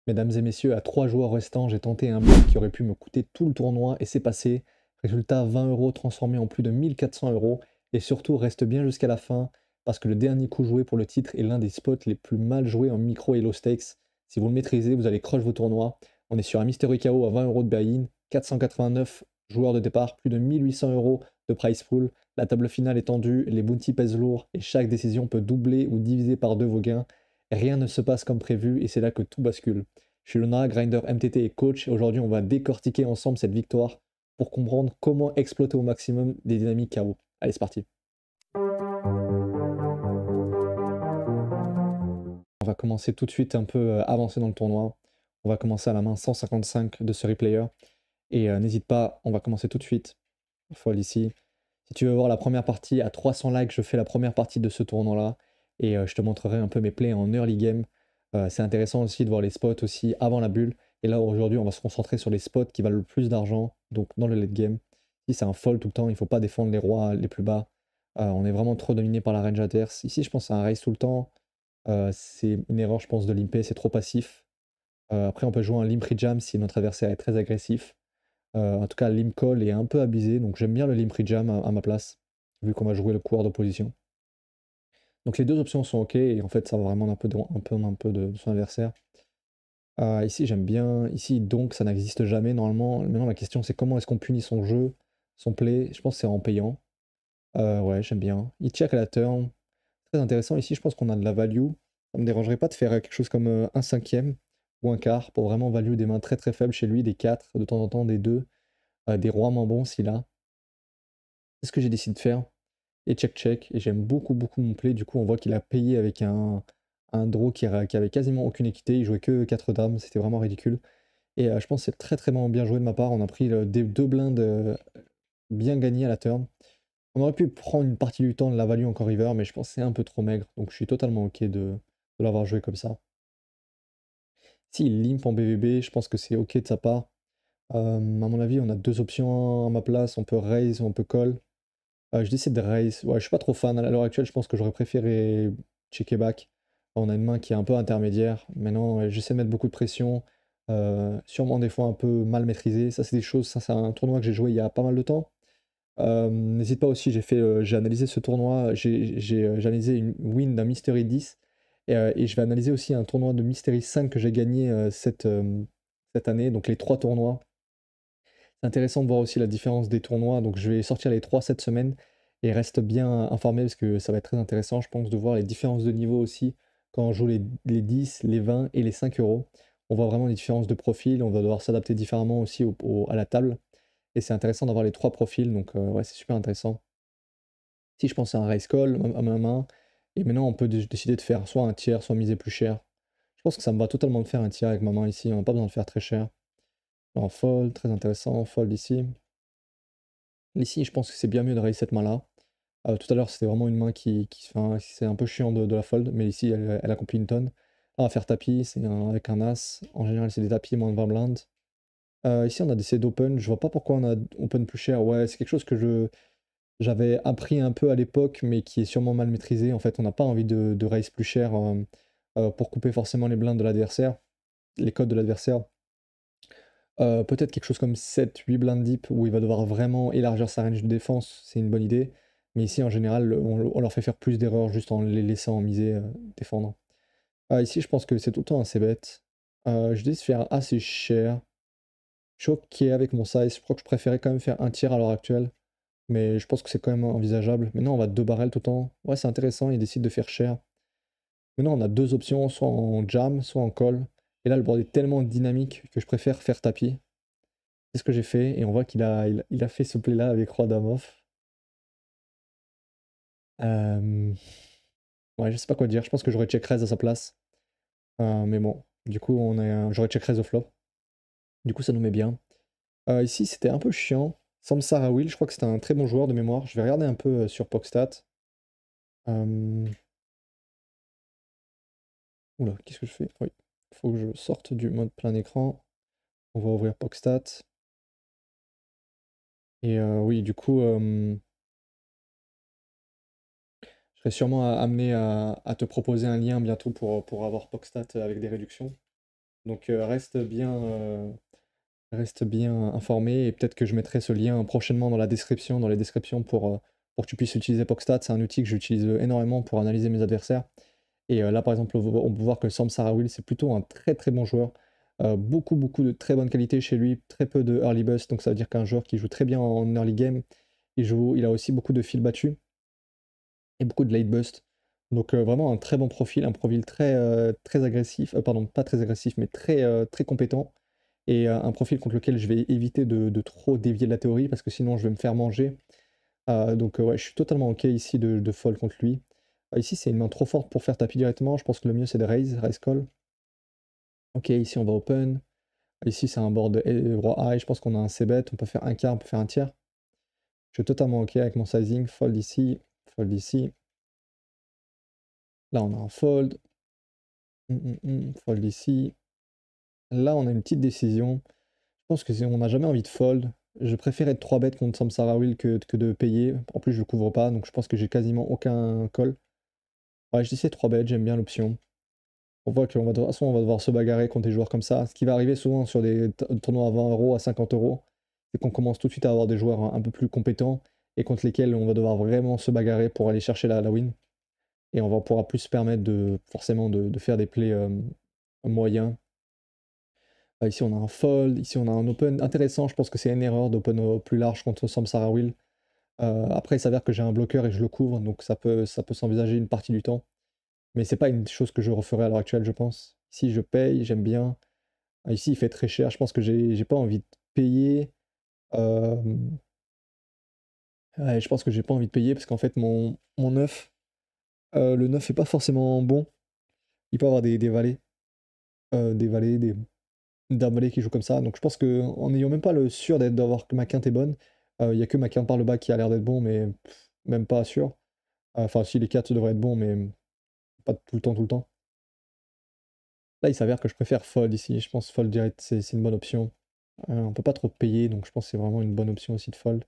Mesdames et messieurs, à 3 joueurs restants, j'ai tenté un move qui aurait pu me coûter tout le tournoi et c'est passé. Résultat, 20 € transformé en plus de 1 400 €. Et surtout, reste bien jusqu'à la fin parce que le dernier coup joué pour le titre est l'un des spots les plus mal joués en micro et low stakes. Si vous le maîtrisez, vous allez crush vos tournois. On est sur un Mystery KO à 20 € de buy-in, 489 joueurs de départ, plus de 1 800 € de prize pool. La table finale est tendue, les bounties pèsent lourd et chaque décision peut doubler ou diviser par deux vos gains. Rien ne se passe comme prévu et c'est là que tout bascule. Je suis Lona, grinder MTT et coach, et aujourd'hui on va décortiquer ensemble cette victoire pour comprendre comment exploiter au maximum des dynamiques KO. Allez, c'est parti. On va commencer tout de suite un peu avancé dans le tournoi. On va commencer à la main 155 de ce replayer. Et n'hésite pas, on va commencer tout de suite. Fold ici. Si tu veux voir la première partie, à 300 likes, je fais la première partie de ce tournoi-là. Et je te montrerai un peu mes plays en early game. C'est intéressant aussi de voir les spots aussi avant la bulle. Et là, aujourd'hui, on va se concentrer sur les spots qui valent le plus d'argent, donc dans le late game. Si c'est un fold tout le temps, il ne faut pas défendre les rois les plus bas. On est vraiment trop dominé par la range adverse. Ici, je pense à un raise tout le temps. C'est une erreur, je pense, de limper, c'est trop passif. Après, on peut jouer un limp pre-jam si notre adversaire est très agressif. En tout cas, limp call est un peu abusé, donc j'aime bien le limp pre-jam à ma place, vu qu'on va jouer le coureur d'opposition. Donc les deux options sont ok, et en fait, ça va vraiment un peu de son adversaire. Ici, j'aime bien. Ici, donc, ça n'existe jamais normalement. Maintenant, la question, c'est comment est-ce qu'on punit son jeu, son play. Je pense que c'est en payant. Ouais, j'aime bien. Il check à la turn. Très intéressant. Ici, je pense qu'on a de la value. Ça me dérangerait pas de faire quelque chose comme un cinquième ou un quart pour vraiment value des mains très très faibles chez lui, des 4, de temps en temps des 2, des rois mains bons s'il a. C'est ce que j'ai décidé de faire. Et check check. Et j'aime beaucoup beaucoup mon play. Du coup, on voit qu'il a payé avec un draw qui avait quasiment aucune équité. Il jouait que 4 dames. C'était vraiment ridicule. Et je pense que c'est très très bien joué de ma part. On a pris des deux blindes bien gagnés à la turn. On aurait pu prendre une partie du temps de la value encore river, mais je pense que c'est un peu trop maigre. Donc je suis totalement ok de l'avoir joué comme ça. S'il limp en BVB, je pense que c'est ok de sa part. À mon avis, on a deux options à ma place. On peut raise ou on peut call. Je décide de raise. Ouais, je suis pas trop fan. À l'heure actuelle, je pense que j'aurais préféré checker back. On a une main qui est un peu intermédiaire. Maintenant, j'essaie de mettre beaucoup de pression. Sûrement des fois un peu mal maîtrisé. Ça, c'est des choses. Ça, c'est un tournoi que j'ai joué il y a pas mal de temps. N'hésite pas aussi, j'ai analysé ce tournoi. J'ai analysé une win d'un Mystery 10. Et je vais analyser aussi un tournoi de Mystery 5 que j'ai gagné cette année. Donc les trois tournois. C'est intéressant de voir aussi la différence des tournois, donc je vais sortir les 3 cette semaine et reste bien informé parce que ça va être très intéressant, je pense, de voir les différences de niveau aussi quand on joue les 10, les 20 et les 5 €. On voit vraiment les différences de profil, on va devoir s'adapter différemment aussi à la table et c'est intéressant d'avoir les 3 profils, donc ouais, c'est super intéressant. Si je pense à un raise call à ma main et maintenant on peut décider de faire soit un tiers, soit miser plus cher. Je pense que ça me va totalement de faire un tiers avec ma main ici, on n'a pas besoin de faire très cher. En fold, très intéressant, fold ici. Ici, je pense que c'est bien mieux de raise cette main-là. Tout à l'heure, c'était vraiment une main enfin, c'est un peu chiant de la fold, mais ici, elle accomplit une tonne. Là, on va faire tapis, avec un as. En général, c'est des tapis moins de 20 blindes. Ici, on a décidé d'open. Je vois pas pourquoi on a open plus cher. Ouais, c'est quelque chose que j'avais appris un peu à l'époque, mais qui est sûrement mal maîtrisé. En fait, on n'a pas envie de raise plus cher pour couper forcément les blindes de l'adversaire, les codes de l'adversaire. Peut-être quelque chose comme 7-8 blindes deep où il va devoir vraiment élargir sa range de défense, c'est une bonne idée. Mais ici, en général, on leur fait faire plus d'erreurs juste en les laissant miser, défendre. Ici, je pense que c'est tout le temps assez bête. Je décide de faire assez cher. Je suis OK avec mon size. Je crois que je préférais quand même faire un tiers à l'heure actuelle. Mais je pense que c'est quand même envisageable. Maintenant, on va 2 barrels tout le temps. Ouais, c'est intéressant, il décide de faire cher. Maintenant, on a deux options, soit en jam, soit en call. Et là, le board est tellement dynamique que je préfère faire tapis. C'est ce que j'ai fait et on voit qu'il a fait ce play là avec Roi Dame off. Ouais, je sais pas quoi dire. Je pense que j'aurais check raise à sa place. Mais bon, du coup, j'aurais check raise au flop. Du coup, ça nous met bien. Ici, c'était un peu chiant. Samsara Will, je crois que c'était un très bon joueur de mémoire. Je vais regarder un peu sur Pokstat. Oula, qu'est-ce que je fais? Oui, faut que je sorte du mode plein écran. On va ouvrir Pokstat. Et oui, du coup, je serai sûrement amené à te proposer un lien bientôt pour avoir Pokstat avec des réductions. Donc reste bien informé et peut-être que je mettrai ce lien prochainement dans la description, dans les descriptions pour que tu puisses utiliser PogStat. C'est un outil que j'utilise énormément pour analyser mes adversaires. Et là, par exemple, on peut voir que Sam Sarawi, c'est plutôt un très très bon joueur. Beaucoup de très bonne qualité chez lui, très peu de early bust, donc ça veut dire qu'un joueur qui joue très bien en early game, il a aussi beaucoup de fils battus et beaucoup de late bust. Donc vraiment un très bon profil, un profil très agressif, pardon, pas très agressif, mais très compétent. Et un profil contre lequel je vais éviter de trop dévier de la théorie parce que sinon je vais me faire manger. Donc ouais, je suis totalement OK ici de fold contre lui. Ici, c'est une main trop forte pour faire tapis directement. Je pense que le mieux, c'est de raise call. OK, ici, on va open. Ici, c'est un board roi high. Je pense qu'on a un c-bet. On peut faire un quart, on peut faire un tiers. Je suis totalement OK avec mon sizing. Fold ici, fold ici. Là, on a un fold. Fold ici. Là, on a une petite décision. Je pense que si on n'a jamais envie de fold, je préfère être 3 bêtes contre Samsara Will que de payer. En plus, je ne couvre pas, donc je pense que j'ai quasiment aucun call. Ouais, je dis c'est 3 bêtes, j'aime bien l'option. On voit qu'on va, de toute façon, on va devoir se bagarrer contre des joueurs comme ça. Ce qui va arriver souvent sur des tournois à 20 €, à 50 €, c'est qu'on commence tout de suite à avoir des joueurs un peu plus compétents et contre lesquels on va devoir vraiment se bagarrer pour aller chercher la win. Et on va pouvoir plus se permettre forcément de faire des plays moyens. Ici, on a un fold, ici, on a un open intéressant. Je pense que c'est une erreur d'open au plus large contre Samsara Will. Après, il s'avère que j'ai un bloqueur et je le couvre, donc ça peut s'envisager une partie du temps. Mais c'est pas une chose que je referai à l'heure actuelle, je pense. Ici, je paye, j'aime bien. Ici, il fait très cher. Je pense que j'ai pas envie de payer. Ouais, je pense que j'ai pas envie de payer parce qu'en fait, mon 9, le 9 est pas forcément bon. Il peut avoir des valets, des dames valets qui jouent comme ça. Donc je pense qu'en n'ayant même pas le sûr d'avoir que ma quinte est bonne, il y a que ma quinte par le bas qui a l'air d'être bon, mais même pas sûr. Enfin, si les 4 devraient être bons, mais pas tout le temps, tout le temps. Là, il s'avère que je préfère fold ici. Je pense fold direct, c'est une bonne option. On peut pas trop payer, donc je pense que c'est vraiment une bonne option aussi de fold.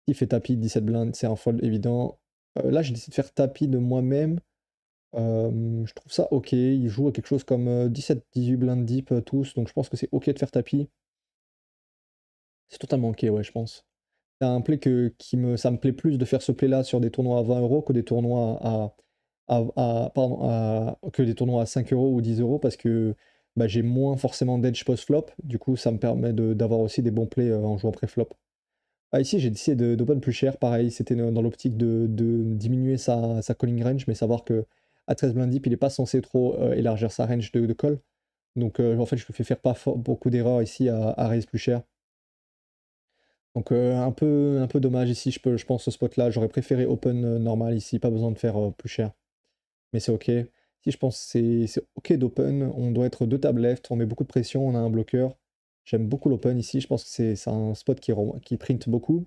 Il fait tapis 17 blindes, c'est un fold évident. Là, j'ai décidé de faire tapis de moi-même. Je trouve ça OK. Il joue à quelque chose comme 17-18 blindes deep tous, donc je pense que c'est OK de faire tapis. C'est totalement OK, ouais, je pense. C'est un play ça me plaît plus de faire ce play-là sur des tournois à 20 € que des tournois pardon, que des tournois à 5 € ou 10 € parce que bah, j'ai moins forcément d'edge post-flop. Du coup, ça me permet d'avoir aussi des bons plays en jouant pré-flop. Ici, j'ai décidé d'open plus cher. Pareil, c'était dans l'optique de diminuer sa calling range, mais savoir que à 13 blind deep, il n'est pas censé trop élargir sa range de call. Donc, en fait, je me fais faire pas beaucoup d'erreurs ici à raise plus cher. Donc, un peu dommage ici, je pense, ce spot-là. J'aurais préféré open normal ici, pas besoin de faire plus cher. Mais c'est OK. Si je pense que c'est OK d'open, on doit être 2 tables left, on met beaucoup de pression, on a un bloqueur. J'aime beaucoup l'open ici, je pense que c'est un spot qui print beaucoup.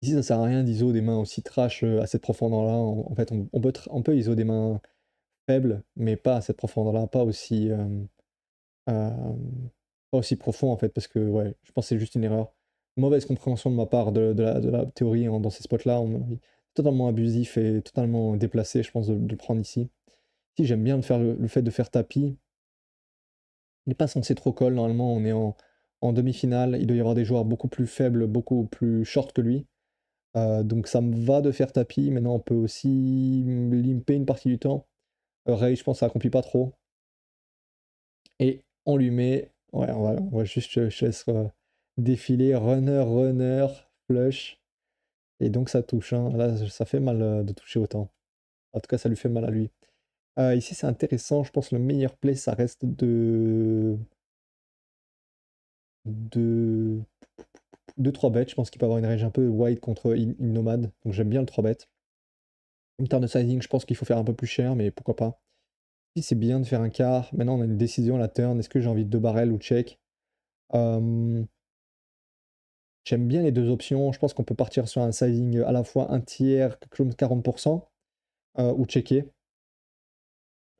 Ici, ça sert à rien d'ISO des mains aussi trash à cette profondeur-là. En fait, on peut ISO des mains faibles, mais pas à cette profondeur-là, pas aussi profond en fait, parce que ouais, je pense que c'est juste une erreur. Mauvaise compréhension de ma part de la théorie dans ces spots-là, totalement abusif et totalement déplacé, je pense, de le prendre ici. Si j'aime bien le fait de faire tapis, il n'est pas censé trop call, normalement on est en demi-finale, il doit y avoir des joueurs beaucoup plus faibles, beaucoup plus short que lui. Donc ça me va de faire tapis. Maintenant, on peut aussi limper une partie du temps. Ray, je pense, ça accomplit pas trop. Et on lui met. Ouais, on va juste je laisse défiler. Runner, flush. Et donc ça touche, hein. Là, ça fait mal de toucher autant. En tout cas, ça lui fait mal à lui. Ici, c'est intéressant. Je pense que le meilleur play, ça reste de 3 bêtes. Je pense qu'il peut avoir une range un peu wide contre Nomade. Donc j'aime bien le 3 bêtes. En termes de sizing, je pense qu'il faut faire un peu plus cher, mais pourquoi pas. Si c'est bien de faire un quart. Maintenant, on a une décision à la turn. Est-ce que j'ai envie de 2 barrels ou check? J'aime bien les 2 options. Je pense qu'on peut partir sur un sizing à la fois un tiers, quelque chose de 40%, ou checker.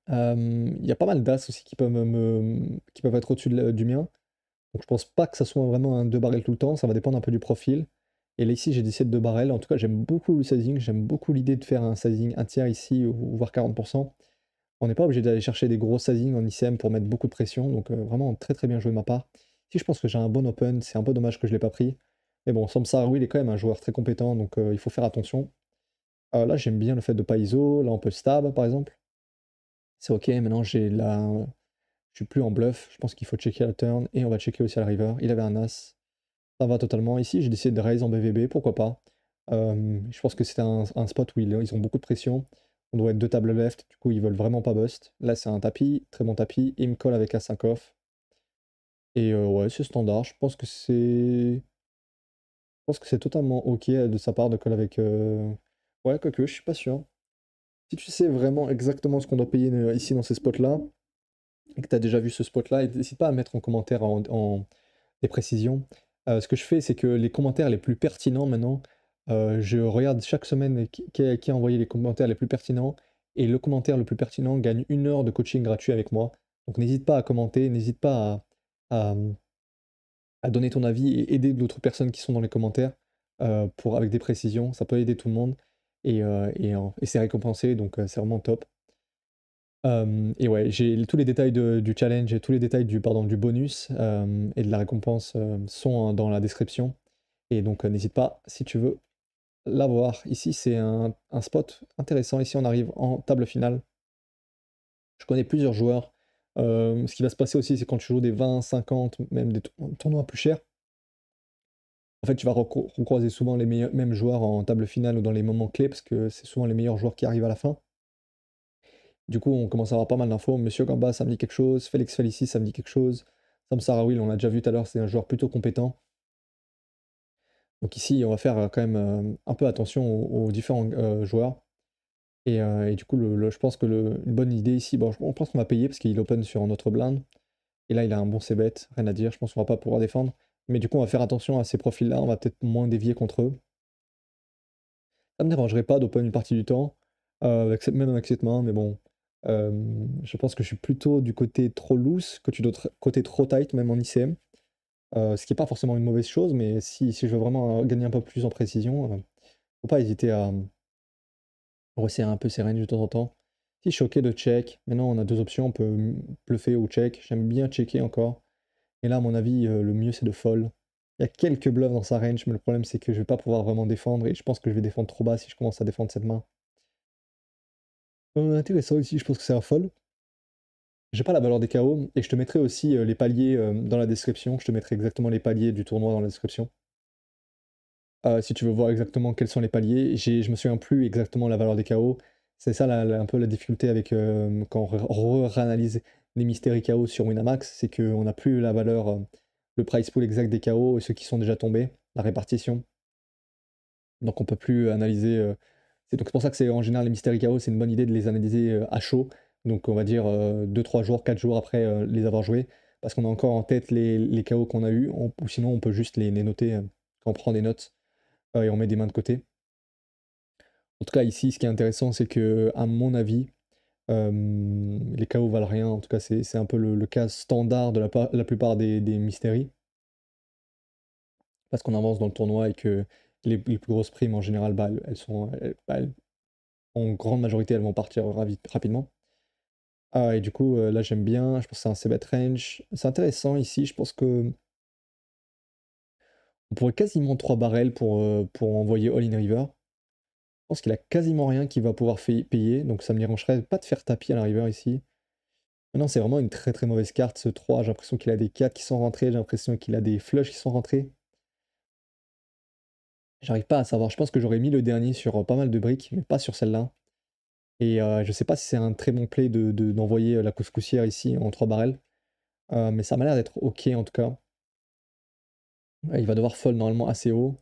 Il y a pas mal d'as aussi qui peuvent être au-dessus du mien. Donc je pense pas que ça soit vraiment un 2 barrels tout le temps. Ça va dépendre un peu du profil. Et là, ici, j'ai décidé de 2 barrels. En tout cas, j'aime beaucoup le sizing. J'aime beaucoup l'idée de faire un sizing un tiers ici, ou voire 40%. On n'est pas obligé d'aller chercher des gros sizing en ICM pour mettre beaucoup de pression, donc vraiment très, très bien joué de ma part. Si je pense que j'ai un bon open, c'est un peu dommage que je ne l'ai pas pris. Mais bon, Samsara, il est quand même un joueur très compétent, donc il faut faire attention. Là, j'aime bien le fait de pas ISO. Là, on peut stab, par exemple. C'est OK, maintenant j'ai la je suis plus en bluff. Je pense qu'il faut checker la turn et on va checker aussi à la river. Il avait un as. Ça va totalement. Ici, j'ai décidé de raise en BVB, pourquoi pas. Je pense que c'était un spot où ils ont beaucoup de pression. On doit être 2 tables left, du coup ils veulent vraiment pas bust. Là c'est un tapis, très bon tapis, il me colle avec A5 off. Et ouais, c'est standard. Je pense que c'est totalement OK de sa part de coller avec. Ouais, quoique, je suis pas sûr. Si tu sais vraiment exactement ce qu'on doit payer ici dans ces spots-là, et que tu as déjà vu ce spot-là, n'hésite pas à mettre en commentaire des précisions. Ce que je fais, c'est que les commentaires les plus pertinents maintenant, je regarde chaque semaine qui a envoyé les commentaires les plus pertinents, et le commentaire le plus pertinent gagne 1 heure de coaching gratuit avec moi. Donc n'hésite pas à commenter, n'hésite pas à, à donner ton avis et aider d'autres personnes qui sont dans les commentaires avec des précisions. Ça peut aider tout le monde et c'est récompensé, donc c'est vraiment top. Et ouais, j'ai tous les détails du challenge et tous les détails du bonus, et de la récompense, sont dans la description, et donc n'hésite pas si tu veux l'avoir. Ici, c'est un spot intéressant. Ici, on arrive en table finale. Je connais plusieurs joueurs. Ce qui va se passer aussi, c'est quand tu joues des 20, 50, même des tournois plus chers, en fait, tu vas recroiser souvent les mêmes joueurs en table finale ou dans les moments clés, parce que c'est souvent les meilleurs joueurs qui arrivent à la fin. Du coup, on commence à avoir pas mal d'infos. Monsieur Gamba, ça me dit quelque chose. Félix Felici, ça me dit quelque chose. Sam Sarawil, on l'a déjà vu tout à l'heure, c'est un joueur plutôt compétent. Donc ici, on va faire quand même un peu attention aux différents joueurs. Et du coup, je pense que une bonne idée ici, bon, on pense qu'on va payer parce qu'il open sur notre blind. Et là, il a un bon c-bet, rien à dire. Je pense qu'on va pas pouvoir défendre. Mais du coup, on va faire attention à ces profils-là. On va peut-être moins dévier contre eux. Ça me dérangerait pas d'open une partie du temps, même avec cette main, mais bon, je pense que je suis plutôt du côté trop loose que du côté trop tight, même en ICM. Ce qui est pas forcément une mauvaise chose, mais si je veux vraiment gagner un peu plus en précision, faut pas hésiter à resserrer un peu ses ranges de temps en temps. Si je suis OK de check, maintenant on a 2 options, on peut bluffer ou check. J'aime bien checker encore, et là, à mon avis, le mieux c'est de fold. Il y a quelques bluffs dans sa range, mais le problème c'est que je vais pas pouvoir vraiment défendre, et je pense que je vais défendre trop bas si je commence à défendre cette main. Intéressant ici, je pense que c'est un fold. J'ai pas la valeur des KO, et je te mettrai aussi les paliers dans la description. Je te mettrai exactement les paliers du tournoi dans la description. Si tu veux voir exactement quels sont les paliers, je me souviens plus exactement la valeur des KO. C'est ça un peu la difficulté avec quand on réanalyse les Mystery KO sur Winamax, c'est qu'on n'a plus la valeur, le price pool exact des KO et ceux qui sont déjà tombés, la répartition. Donc on peut plus analyser. Donc c'est pour ça que c'est en général les Mystery KO, c'est une bonne idée de les analyser à chaud. Donc on va dire 2-3 jours, 4 jours après les avoir joués, parce qu'on a encore en tête les KO qu'on a eu, ou sinon on peut juste les noter quand on prend des notes et on met des mains de côté. En tout cas ici, ce qui est intéressant, c'est que à mon avis, les KO valent rien. En tout cas, c'est un peu le cas standard de la plupart des Mystery, parce qu'on avance dans le tournoi et que les plus grosses primes en général, bah, en grande majorité, elles vont partir rapidement. Et du coup, là j'aime bien, je pense que c'est un c-bet range. C'est intéressant ici, je pense que on pourrait quasiment 3 barrels pour envoyer all in river. Je pense qu'il a quasiment rien qui va pouvoir payer, donc ça me dérangerait pas de faire tapis à la river ici. Maintenant, c'est vraiment une très très mauvaise carte ce 3. J'ai l'impression qu'il a des 4 qui sont rentrés, j'ai l'impression qu'il a des flushs qui sont rentrés. J'arrive pas à savoir, je pense que j'aurais mis le dernier sur pas mal de briques, mais pas sur celle-là. Et je sais pas si c'est un très bon play d'envoyer la couscoussière ici en 3 barrels. Mais ça m'a l'air d'être OK en tout cas. Il va devoir fold normalement assez haut.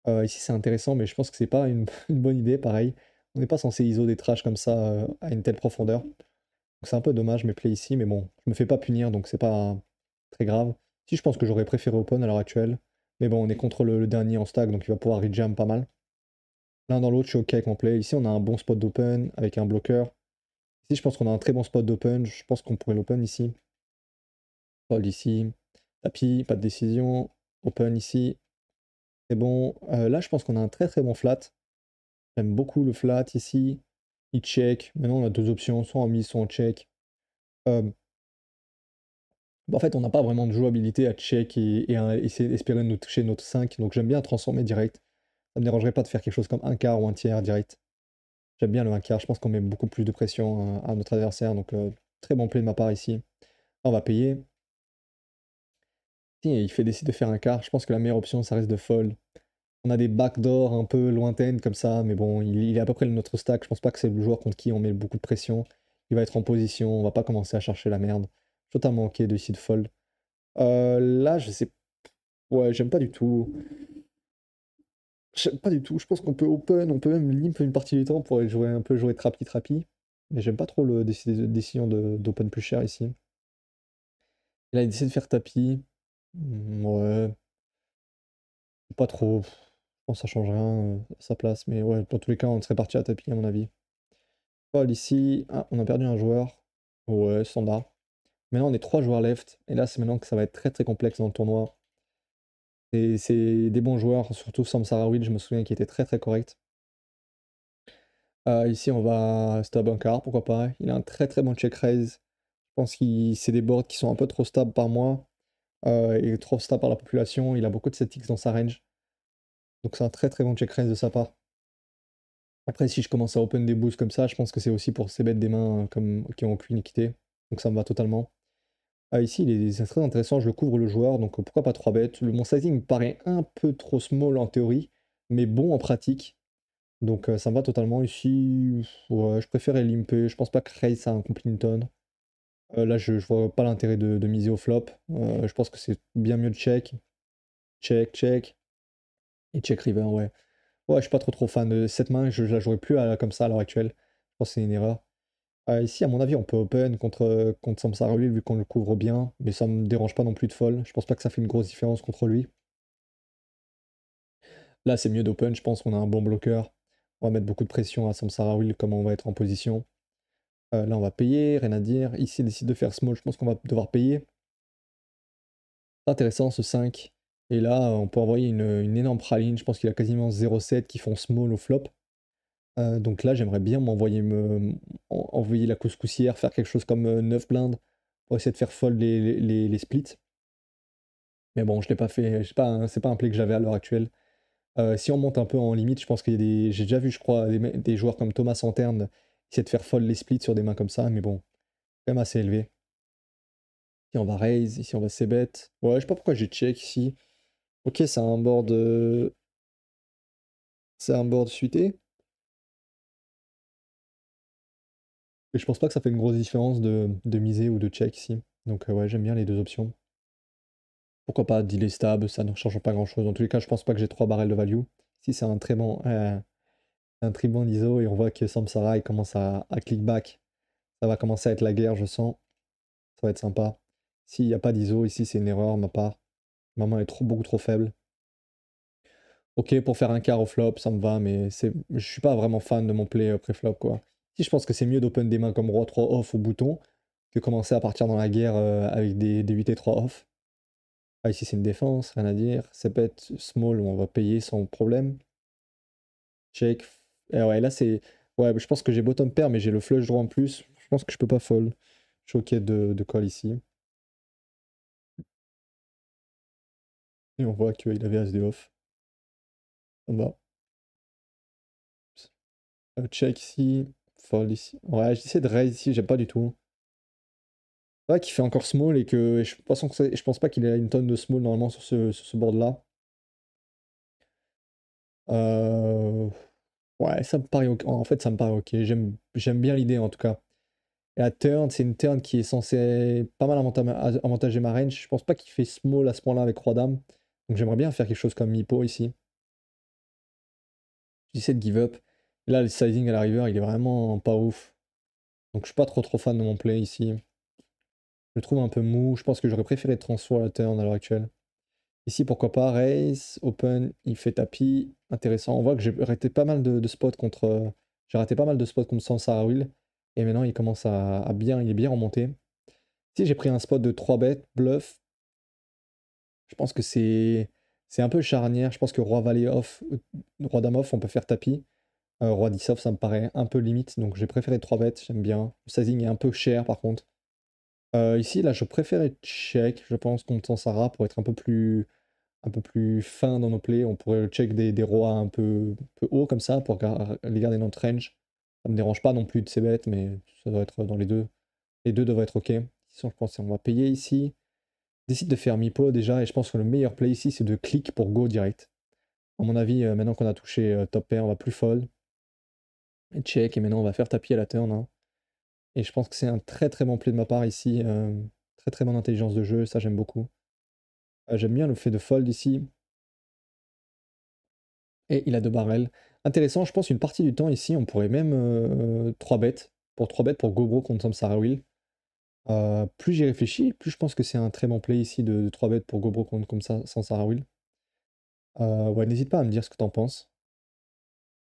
Ici c'est intéressant, mais je pense que c'est pas une une bonne idée, pareil. On n'est pas censé ISO des trash comme ça, à une telle profondeur. Donc c'est un peu dommage mes plays ici, mais bon, je me fais pas punir, donc c'est pas très grave. Si, je pense que j'aurais préféré open à l'heure actuelle, mais bon, on est contre le dernier en stack, donc il va pouvoir rejam pas mal. L'un dans l'autre, je suis OK avec mon play. Ici, on a un bon spot d'open avec un bloqueur. Ici, je pense qu'on a un très bon spot d'open. Je pense qu'on pourrait l'open ici. Fold ici. Tapis, pas de décision. Open ici. C'est bon. Là, je pense qu'on a un très très bon flat. J'aime beaucoup le flat ici. il check. Maintenant, on a deux options, soit en mise, soit en check. Euh, En fait, on n'a pas vraiment de jouabilité à check et à essayer d'espérer nous toucher notre 5, donc j'aime bien transformer direct. Ça me dérangerait pas de faire quelque chose comme un quart ou un tiers direct. J'aime bien le un quart, je pense qu'on met beaucoup plus de pression à notre adversaire, donc très bon play de ma part ici. Là, on va payer. Si il fait décider de faire un quart, je pense que la meilleure option, ça reste de fold. On a des backdoors un peu lointaines comme ça, mais bon, il est à peu près notre stack. Je pense pas que c'est le joueur contre qui on met beaucoup de pression. Il va être en position, on va pas commencer à chercher la merde. Totalement ok de ici de fold. Là, je sais. Ouais, j'aime pas du tout. J'aime pas du tout. Je pense qu'on peut open, on peut même limp une partie du temps pour aller jouer un peu jouer trapi. Mais j'aime pas trop le décision d'open plus cher ici. Et là, il décide de faire tapis. Ouais, pas trop. Je pense que ça change rien à sa place. Mais ouais, dans tous les cas, on serait parti à tapis à mon avis. Paul ici. Ah, on a perdu un joueur. Ouais, standard. Maintenant, on est 3 joueurs left. Et là, c'est maintenant que ça va être très très complexe dans le tournoi. Et c'est des bons joueurs, surtout Samsara Will, je me souviens, qui était très très correct. Ici, on va stab un quart, pourquoi pas. Il a un très très bon check raise. Je pense que c'est des boards qui sont un peu trop stables par moi et trop stables par la population. Il a beaucoup de 7x dans sa range. Donc c'est un très très bon check raise de sa part. Après, si je commence à open des boosts comme ça, je pense que c'est aussi pour ces bêtes des mains comme, qui ont aucune équité. Donc ça me va totalement. Ici, c'est très intéressant, je le couvre le joueur, donc pourquoi pas 3 bêtes. Mon sizing me paraît un peu trop small en théorie, mais bon en pratique. Donc ça me va totalement. Ici, ouais, je préférais limper. Je pense pas que raise a un Complinton. Là, je vois pas l'intérêt de miser au flop. Je pense que c'est bien mieux de check. Check, check. Et check river, ouais. Ouais, je suis pas trop fan de cette main. Je la jouerai plus comme ça à l'heure actuelle. Je pense que c'est une erreur. Ici, à mon avis, on peut open contre Samsara lui, vu qu'on le couvre bien. Mais ça me dérange pas non plus de fold. Je pense pas que ça fait une grosse différence contre lui. Là, c'est mieux d'open. Je pense qu'on a un bon bloqueur. On va mettre beaucoup de pression à Samsara Will, comment on va être en position. Là, on va payer, rien à dire. Ici, il décide de faire small, je pense qu'on va devoir payer. Intéressant ce 5. Et là, on peut envoyer une énorme praline. Je pense qu'il a quasiment 0,7 qui font small au flop. Donc là, j'aimerais bien envoyer la couscoussière, faire quelque chose comme 9 blindes pour essayer de faire fold les splits. Mais bon, je l'ai pas fait. C'est pas un play que j'avais à l'heure actuelle. Si on monte un peu en limite, je pense qu'il y a des. J'ai déjà vu, je crois, des joueurs comme Thomas Santerne essayer de faire fold les splits sur des mains comme ça, mais bon, quand même assez élevé. Ici on va raise, ici on va c-bet. Ouais, je sais pas pourquoi j'ai check ici. Ok, c'est un board. C'est un board suité. Et je pense pas que ça fait une grosse différence de miser ou de check ici. Donc ouais, j'aime bien les deux options. Pourquoi pas delay stab, ça ne change pas grand chose. Dans tous les cas, je pense pas que j'ai 3 barrels de value. Si c'est un très bon ISO et on voit que Samsara il commence à click back. Ça va commencer à être la guerre, je sens. Ça va être sympa. S'il n'y a pas d'ISO, ici c'est une erreur de ma part. Ma main est beaucoup trop faible. Ok, pour faire un quart au flop, ça me va, mais je suis pas vraiment fan de mon play pré-flop, quoi. Si je pense que c'est mieux d'open des mains comme Roi 3 off au bouton que commencer à partir dans la guerre avec des 8 et 3 off. Ah, ici c'est une défense, rien à dire. C'est bête, small, on va payer sans problème. Check. Et ouais, là c'est. Ouais, je pense que j'ai bottom pair, mais j'ai le flush draw en plus. Je pense que je peux pas fold. Je suis ok de call ici. Et on voit qu'il avait as de off. Ça me va. Check ici. Fold ici. Ouais, j'essaie de raise ici, j'aime pas du tout. C'est vrai qu'il fait encore small et que je pense pas qu'il ait une tonne de small normalement sur ce board là. Euh, Ouais, ça me paraît ok. En fait, ça me paraît ok. J'aime bien l'idée en tout cas. Et la turn, c'est une turn qui est censée pas mal avantager ma range. Je pense pas qu'il fait small à ce point-là avec Roi Dame. Donc j'aimerais bien faire quelque chose comme Mipo ici. J'essaie de give up. Là, le sizing à la river, il est vraiment pas ouf. Donc je suis pas trop fan de mon play ici. Je le trouve un peu mou. Je pense que j'aurais préféré transfer à la turn à l'heure actuelle. Ici, pourquoi pas, raise, open, il fait tapis. Intéressant. On voit que j'ai raté pas mal de spots contre. J'ai raté pas mal de spots comme Sansara Will. Et maintenant, il commence à bien. Il est bien remonté. Si j'ai pris un spot de 3 bêtes, bluff, je pense que c'est un peu charnière. Je pense que Roi Valet off, Roi Dame off, on peut faire tapis. Roi 10 off, ça me paraît un peu limite, donc j'ai préféré 3 bêtes, j'aime bien. Le sizing est un peu cher par contre. Ici, là, je préférais check, je pense, contre Sansara pour être un peu plus fin dans nos plays. On pourrait check des rois un peu hauts comme ça pour les garder dans notre range. Ça me dérange pas non plus de ces bêtes, mais ça doit être dans les deux. Les deux devraient être ok. Sinon, je pense qu'on va payer ici. Décide de faire Mipo déjà, et je pense que le meilleur play ici, c'est de click pour go direct. À mon avis, maintenant qu'on a touché top pair, on va plus fold. Et check, et maintenant on va faire tapis à la turn, hein. Et je pense que c'est un très très bon play de ma part ici. Très très bonne intelligence de jeu, ça j'aime beaucoup. J'aime bien le fait de fold ici. Et il a 2 barrels. Intéressant, je pense une partie du temps ici, on pourrait même 3 bêtes. Pour 3 bêtes pour Gobro contre Samsara Will. Plus j'y réfléchis, plus je pense que c'est un très bon play ici de 3 bêtes pour Gobro contre comme ça, Samsara Will. Ouais, n'hésite pas à me dire ce que t'en penses.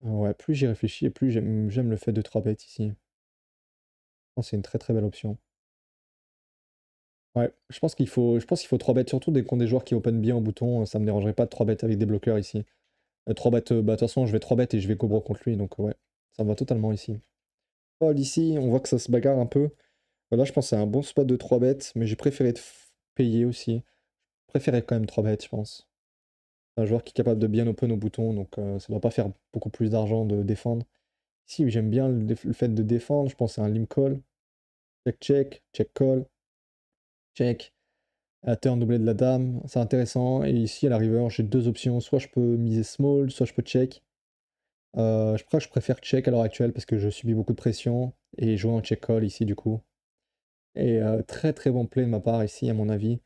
Ouais, plus j'y réfléchis et plus j'aime le fait de 3 bêtes ici. Je pense que c'est une très très belle option. Ouais, je pense qu'il faut 3 bêtes, surtout dès qu'on a des joueurs qui open bien au bouton, ça me dérangerait pas de 3 bêtes avec des bloqueurs ici. 3 bêtes, bah de toute façon je vais 3 bêtes et je vais Gobro contre lui, donc ouais, ça me va totalement ici. Paul ici, on voit que ça se bagarre un peu. Là, je pense que c'est un bon spot de 3 bêtes, mais j'ai préféré payer aussi. Je préférais quand même 3 bêtes, je pense. C'est un joueur qui est capable de bien open au bouton, donc ça ne doit pas faire beaucoup plus d'argent de défendre. Ici, oui, j'aime bien le fait de défendre. Je pense que c'est un limp call. Check, check, check call. Check. À turn doublé de la dame, c'est intéressant. Et ici, à la river, j'ai deux options. Soit je peux miser small, soit je peux check. Je crois que je préfère check à l'heure actuelle parce que je subis beaucoup de pression. Et jouer en check call ici, du coup. Et très très bon play de ma part ici, à mon avis.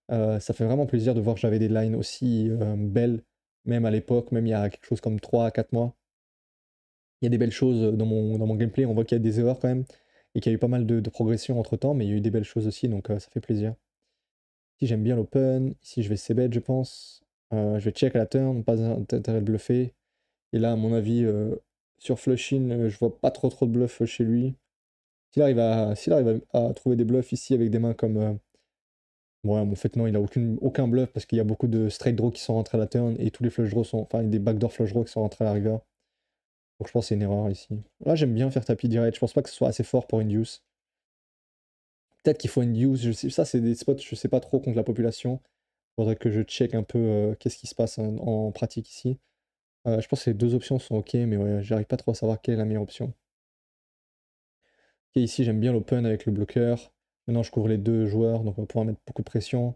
Ça fait vraiment plaisir de voir que j'avais des lines aussi belles, même à l'époque, même il y a quelque chose comme 3 à 4 mois. Il y a des belles choses dans mon gameplay, on voit qu'il y a des erreurs quand même, et qu'il y a eu pas mal de progression entre temps, mais il y a eu des belles choses aussi, donc ça fait plaisir. Ici j'aime bien l'open, ici je vais c-bet je pense. Je vais check à la turn, pas intérêt de bluffer. Et là à mon avis, sur flush-in, je vois pas trop de bluff chez lui. S'il arrive à trouver des bluffs ici avec des mains comme ouais, en fait, non, il a aucun bluff parce qu'il y a beaucoup de straight draws qui sont rentrés à la turn et tous les flush draws sont. Enfin, des backdoor flush draws qui sont rentrés à la river. Donc je pense que c'est une erreur ici. Là, j'aime bien faire tapis direct. Je pense pas que ce soit assez fort pour induce. Peut-être qu'il faut induce. Je sais, ça, c'est des spots, je sais pas trop contre la population. Faudrait que je check un peu qu'est-ce qui se passe en pratique ici. Je pense que les deux options sont ok, mais ouais, j'arrive pas trop à savoir quelle est la meilleure option. Ok, ici, j'aime bien l'open avec le bloqueur. Maintenant, je couvre les deux joueurs, donc on va pouvoir mettre beaucoup de pression.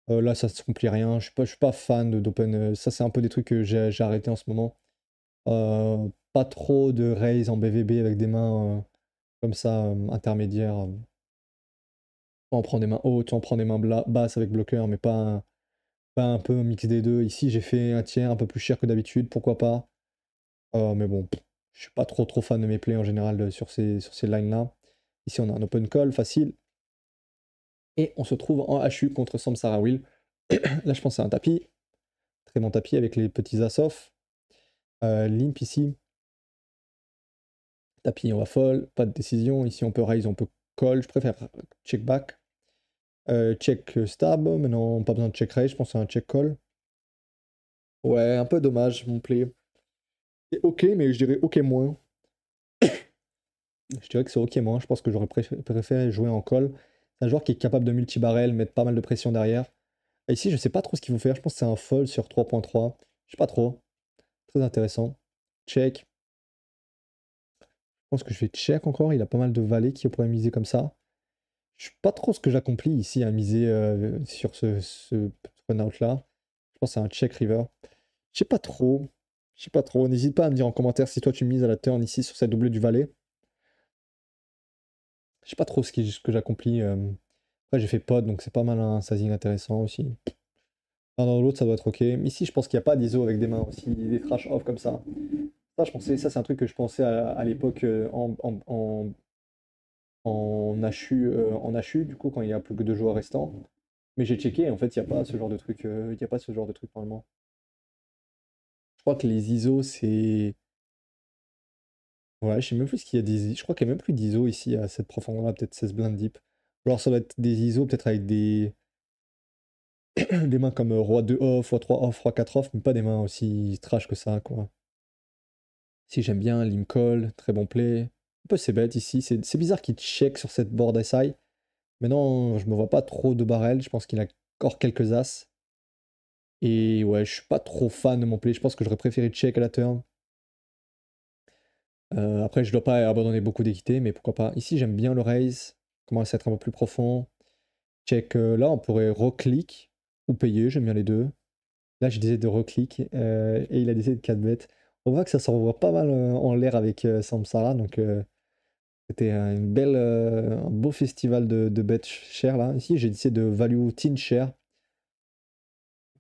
Là, ça se remplit rien. Je suis pas fan d'open. Ça, c'est un peu des trucs que j'ai arrêté en ce moment. Pas trop de raise en BVB avec des mains comme ça, intermédiaires. On prend des mains hautes, on prend des mains basses avec bloqueur, mais pas un peu un mix des deux. Ici, j'ai fait un tiers un peu plus cher que d'habitude, pourquoi pas. Mais bon, je suis pas trop fan de mes plays en général sur ces lines-là. Ici, on a un open call facile. Et on se trouve en HU contre Samsara Will. Là, je pense que c'est un tapis. Très bon tapis avec les petits as off. Limp ici. Tapis, on va fold. Pas de décision. Ici, on peut raise, on peut call. Je préfère check back. Check stab. Maintenant, pas besoin de check raise. Je pense que c'est un check call. Ouais, un peu dommage, mon play. C'est ok, mais je dirais ok moins. Je dirais que c'est ok moins. Je pense que j'aurais préféré jouer en call. C'est un joueur qui est capable de multi-barrel, mettre pas mal de pression derrière. Et ici, je sais pas trop ce qu'il faut faire. Je pense que c'est un fold sur 3.3. Je sais pas trop. Très intéressant. Check. Je pense que je vais check encore. Il a pas mal de valets qui pourraient miser comme ça. Je sais pas trop ce que j'accomplis ici à miser sur ce run-out là. Je pense que c'est un check river. Je sais pas trop. Je sais pas trop. N'hésite pas à me dire en commentaire si toi tu mises à la turn ici sur cette doublée du valet. Je sais pas trop ce que j'accomplis. Après j'ai fait pod donc c'est pas mal un sizing intéressant aussi. Dans l'autre ça doit être ok. Ici je pense qu'il n'y a pas d'ISO avec des mains aussi, des trash off comme ça. Ça c'est un truc que je pensais à l'époque en HU, du coup, quand il y a plus que deux joueurs restants. Mais j'ai checké, en fait, il n'y a pas ce genre de truc. Il y a pas ce genre de truc normalement. Je crois que les ISO, c'est. Ouais, je sais même plus ce qu'il y a des. Je crois qu'il n'y a même plus d'ISO ici à cette profondeur-là, peut-être 16 blind deep. Alors ça doit être des ISO, peut-être avec des mains comme Roi 2 off, Roi 3 off, Roi 4 off, mais pas des mains aussi trash que ça, quoi. Si j'aime bien, lim call, très bon play. Un peu c'est bête ici, c'est bizarre qu'il check sur cette board SI. Mais non, je me vois pas trop de barrel, je pense qu'il a encore quelques as. Et ouais, je suis pas trop fan de mon play, je pense que j'aurais préféré check à la turn. Après, je dois pas abandonner beaucoup d'équité, mais pourquoi pas. Ici, j'aime bien le raise, commence à être un peu plus profond. Check, là, on pourrait reclick ou payer, j'aime bien les deux. Là, je disais de reclick et il a décidé de 4 bet. On voit que ça s'envoie pas mal en l'air avec Samsara, donc c'était une belle, un beau festival de bet share là. Ici, j'ai décidé de value teen share.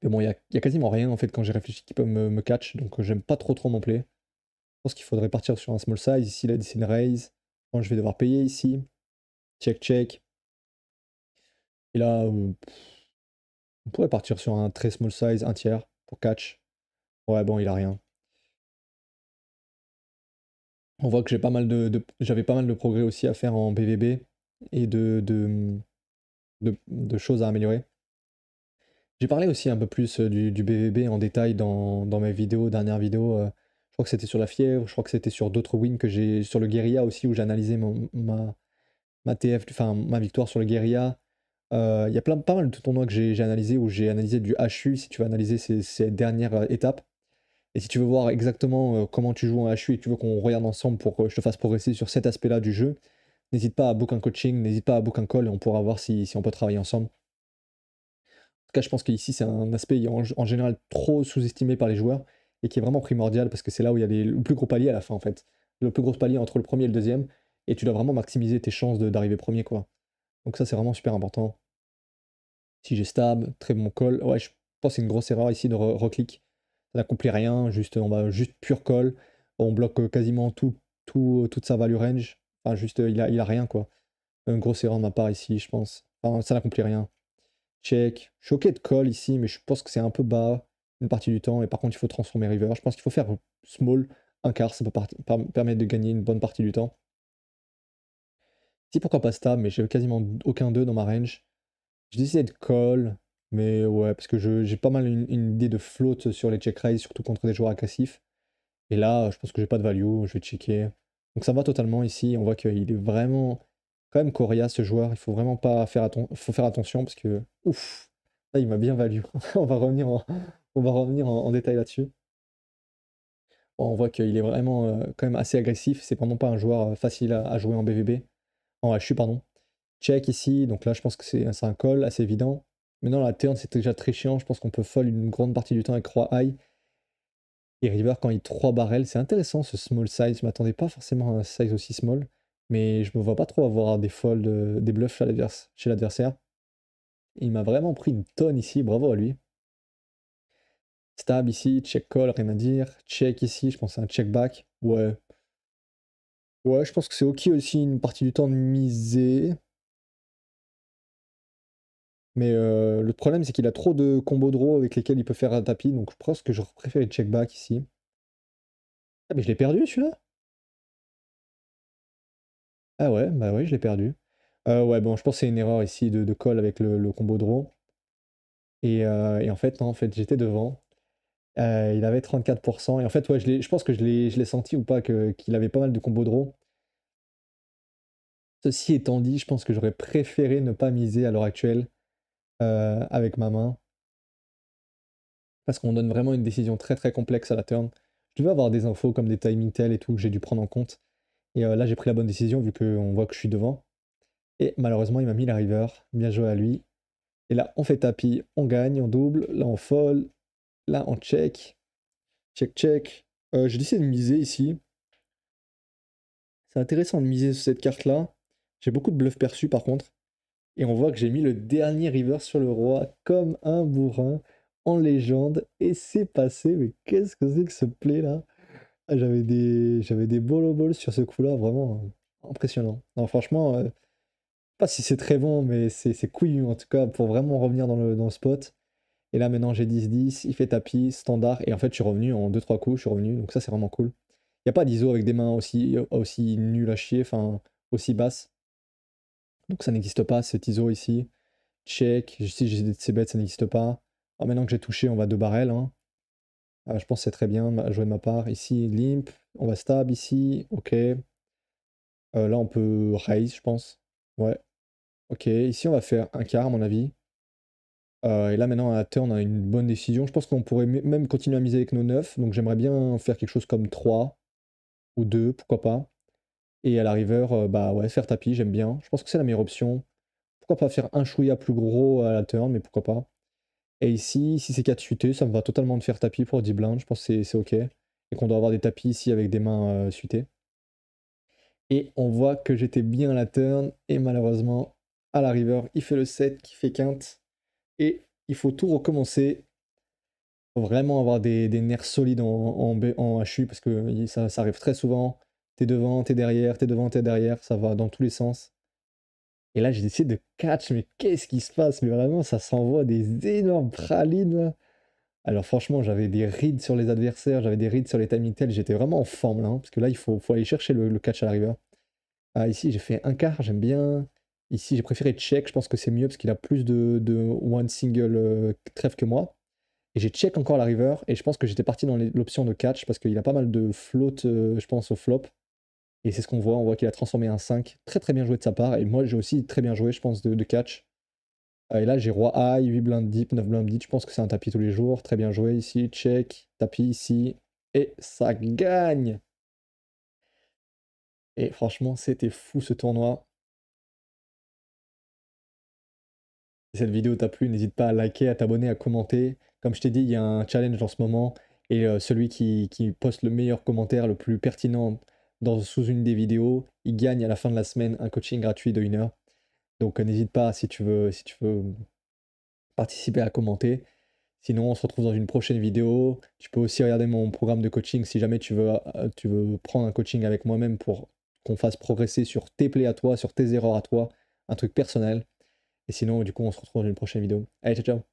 Mais bon, il y a quasiment rien en fait quand j'ai réfléchi qui peut me catch, donc j'aime pas trop mon play. Je pense qu'il faudrait partir sur un small size. Ici, il a décidé de raise. Bon, je vais devoir payer ici. Check, check. Et là, on pourrait partir sur un très small size, un tiers pour catch. Ouais, bon, il a rien. On voit que j'avais pas mal de progrès aussi à faire en BVB et de choses à améliorer. J'ai parlé aussi un peu plus du BVB en détail dans mes vidéos, dernières vidéos. Je crois que c'était sur la fièvre, je crois que c'était sur d'autres wins que j'ai sur le guérilla aussi où j'ai analysé ma TF, enfin ma victoire sur le guérilla. Il y a pas mal de tournois que j'ai analysé où j'ai analysé du HU si tu veux analyser ces dernières étapes. Et si tu veux voir exactement comment tu joues en HU et que tu veux qu'on regarde ensemble pour que je te fasse progresser sur cet aspect-là du jeu, n'hésite pas à book un coaching, n'hésite pas à book un call et on pourra voir si on peut travailler ensemble. En tout cas, je pense qu'ici, c'est un aspect en général trop sous-estimé par les joueurs et qui est vraiment primordial parce que c'est là où il y a le plus gros palier à la fin en fait. Le plus gros palier entre le premier et le deuxième et tu dois vraiment maximiser tes chances d'arriver premier quoi. Donc ça, c'est vraiment super important. Si j'ai stab, très bon call. Ouais, je pense que c'est une grosse erreur ici de reclick. Ça n'accomplit rien, juste, on va juste pure call. On bloque quasiment toute sa value range. Enfin, juste, il a rien quoi. Une grosse erreur de ma part ici, je pense. Enfin, ça n'accomplit rien. Check. Je suis ok de call ici, mais je pense que c'est un peu bas une partie du temps. Et par contre, il faut transformer river. Je pense qu'il faut faire small, un quart. Ça peut permettre de gagner une bonne partie du temps. Si, pourquoi pas stab, mais j'ai quasiment aucun 2 dans ma range. J'ai décidé de call, mais ouais, parce que j'ai pas mal une idée de float sur les check raise, surtout contre des joueurs agressifs. Et là, je pense que j'ai pas de value, je vais checker. Donc ça va totalement ici, on voit qu'il est vraiment quand même coriace ce joueur, il faut vraiment pas faire, faut faire attention parce que, ouf, là il m'a bien value. On va revenir en détail là-dessus. Bon, on voit qu'il est vraiment quand même assez agressif, c'est vraiment pas un joueur facile à jouer en BVB, en HU pardon. Check ici, donc là je pense que c'est un call assez évident. Maintenant la turn c'est déjà très chiant, je pense qu'on peut fold une grande partie du temps avec roi high. Et river quand il 3 barrels, c'est intéressant ce small size, je m'attendais pas forcément à un size aussi small. Mais je me vois pas trop avoir des folds, des bluffs chez l'adversaire. Il m'a vraiment pris une tonne ici, bravo à lui. Stab ici, check call, rien à dire. Check ici, je pense que c'est un check back. Ouais. Ouais, je pense que c'est ok aussi une partie du temps de miser. Mais le problème, c'est qu'il a trop de combos draw avec lesquels il peut faire un tapis. Donc je pense que j'aurais préféré check back ici. Ah, mais je l'ai perdu celui-là? Ah ouais, bah ouais, je l'ai perdu. Ouais, bon, je pense que c'est une erreur ici de call avec le combo draw. Et en fait, non, en fait, j'étais devant. Il avait 34%. Et en fait, ouais, je pense que je l'ai senti ou pas qu'il avait pas mal de combos draw. Ceci étant dit, je pense que j'aurais préféré ne pas miser à l'heure actuelle avec ma main. Parce qu'on donne vraiment une décision très très complexe à la turn. Je devais avoir des infos comme des timing tell et tout que j'ai dû prendre en compte. Et là, j'ai pris la bonne décision vu qu'on voit que je suis devant. Et malheureusement, il m'a mis la river. Bien joué à lui. Et là, on fait tapis, on gagne, on double. Là, on fold. Là, on check. Check, check. J'ai décidé de miser ici. C'est intéressant de miser sur cette carte-là. J'ai beaucoup de bluffs perçus par contre. Et on voit que j'ai mis le dernier river sur le roi comme un bourrin en légende. Et c'est passé. Mais qu'est-ce que c'est que ce play là? Ah, j'avais des bolo balls sur ce coup-là. Vraiment impressionnant. Non, franchement, je sais pas si c'est très bon, mais c'est couillu en tout cas pour vraiment revenir dans le spot. Et là maintenant j'ai 10-10. Il fait tapis, standard. Et en fait, je suis revenu en 2-3 coups. Je suis revenu. Donc ça, c'est vraiment cool. Il n'y a pas d'ISO avec des mains aussi nulles à chier, enfin aussi basses. Donc ça n'existe pas, cet ISO ici. Check, si j'ai des C-bet, ça n'existe pas. Alors maintenant que j'ai touché, on va 2 barrels. Hein. Je pense que c'est très bien joué de ma part. Ici, limp, on va stab ici, ok. Là, on peut raise, je pense. Ouais, ok. Ici, on va faire un quart, à mon avis. Et là, maintenant, à la turn, on a une bonne décision. Je pense qu'on pourrait même continuer à miser avec nos 9. Donc, j'aimerais bien faire quelque chose comme 3 ou 2, pourquoi pas. Et à la river, bah ouais, faire tapis, j'aime bien. Je pense que c'est la meilleure option. Pourquoi pas faire un chouïa plus gros à la turn, mais pourquoi pas. Et ici, si c'est 4 suités, ça me va totalement de faire tapis pour 10 blindes. Je pense que c'est ok. Et qu'on doit avoir des tapis ici avec des mains suitées. Et on voit que j'étais bien à la turn. Et malheureusement, à la river, il fait le 7 qui fait quinte. Et il faut tout recommencer. Faut vraiment avoir des nerfs solides en HU parce que ça arrive très souvent. T'es devant, t'es derrière, t'es devant, t'es derrière. Ça va dans tous les sens. Et là, j'ai décidé de catch. Mais qu'est-ce qui se passe? Mais vraiment, ça s'envoie des énormes pralines là. Alors franchement, j'avais des rides sur les adversaires, j'avais des rides sur les timing tells, j'étais vraiment en forme là, hein, parce que là, il faut aller chercher le catch à la river. Ah, ici, j'ai fait un quart, j'aime bien. Ici, j'ai préféré check, je pense que c'est mieux parce qu'il a plus de one single trèfle que moi. Et j'ai check encore la river, et je pense que j'étais parti dans l'option de catch parce qu'il a pas mal de float, je pense, au flop. Et c'est ce qu'on voit qu'il a transformé un 5. Très très bien joué de sa part, et moi j'ai aussi très bien joué, je pense, de catch. Et là, j'ai roi high, 8 blindes deep, 9 blindes deep. Je pense que c'est un tapis tous les jours. Très bien joué ici. Check. Tapis ici. Et ça gagne. Et franchement, c'était fou ce tournoi. Si cette vidéo t'a plu, n'hésite pas à liker, à t'abonner, à commenter. Comme je t'ai dit, il y a un challenge en ce moment. Et celui qui poste le meilleur commentaire, le plus pertinent sous une des vidéos, il gagne à la fin de la semaine un coaching gratuit de 1 heure. Donc n'hésite pas si tu veux participer à commenter. Sinon, on se retrouve dans une prochaine vidéo. Tu peux aussi regarder mon programme de coaching si jamais tu veux prendre un coaching avec moi-même pour qu'on fasse progresser sur tes plays à toi, sur tes erreurs à toi, un truc personnel. Et sinon, du coup, on se retrouve dans une prochaine vidéo. Allez, ciao, ciao!